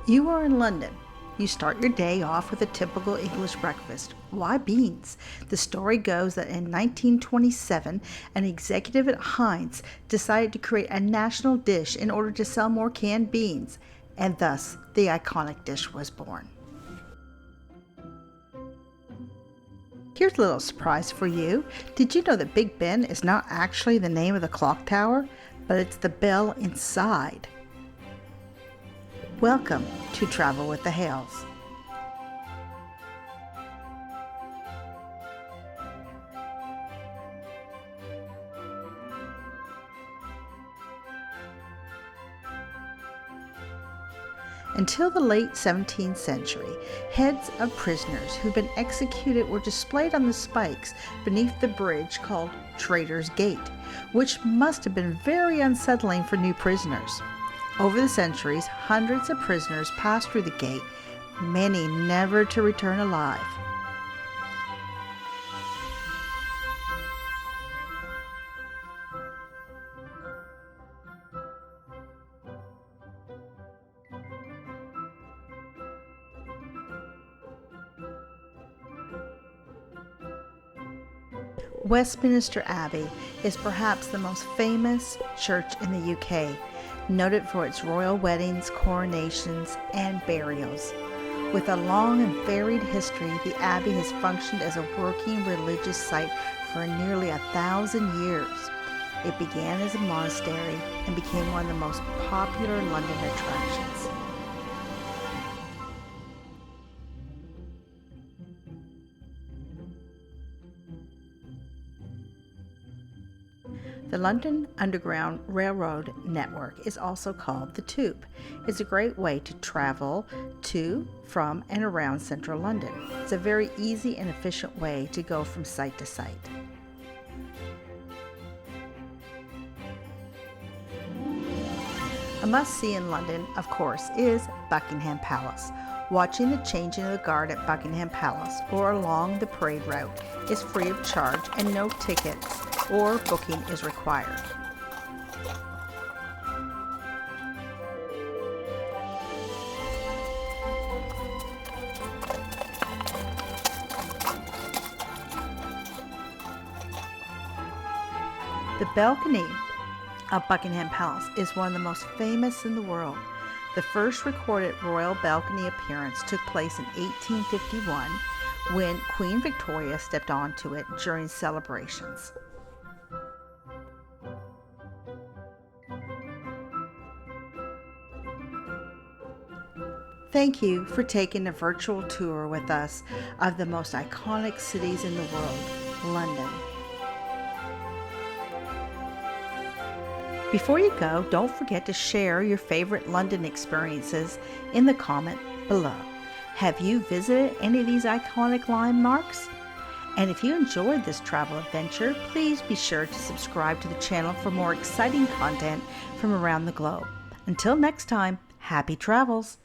You are in London. You start your day off with a typical English breakfast. Why beans? The story goes that in 1927, an executive at Heinz decided to create a national dish in order to sell more canned beans, and thus the iconic dish was born. Here's a little surprise for you. Did you know that Big Ben is not actually the name of the clock tower, but it's the bell inside? Welcome to Travel with the Hales. Until the late 17th century, heads of prisoners who'd been executed were displayed on the spikes beneath the bridge called Traitors' Gate, which must have been very unsettling for new prisoners. Over the centuries, hundreds of prisoners passed through the gate, many never to return alive. Westminster Abbey is perhaps the most famous church in the UK, noted for its royal weddings, coronations, and burials. With a long and varied history, the Abbey has functioned as a working religious site for nearly 1,000 years. It began as a monastery and became one of the most popular London attractions. The London Underground Railroad network is also called the Tube. It's a great way to travel to, from, and around central London. It's a very easy and efficient way to go from site to site. A must-see in London, of course, is Buckingham Palace. Watching the changing of the guard at Buckingham Palace or along the parade route is free of charge and no tickets or booking is required. The balcony of Buckingham Palace is one of the most famous in the world. The first recorded royal balcony appearance took place in 1851 when Queen Victoria stepped onto it during celebrations. Thank you for taking a virtual tour with us of the most iconic cities in the world, London. Before you go, don't forget to share your favorite London experiences in the comment below. Have you visited any of these iconic landmarks? And if you enjoyed this travel adventure, please be sure to subscribe to the channel for more exciting content from around the globe. Until next time, happy travels!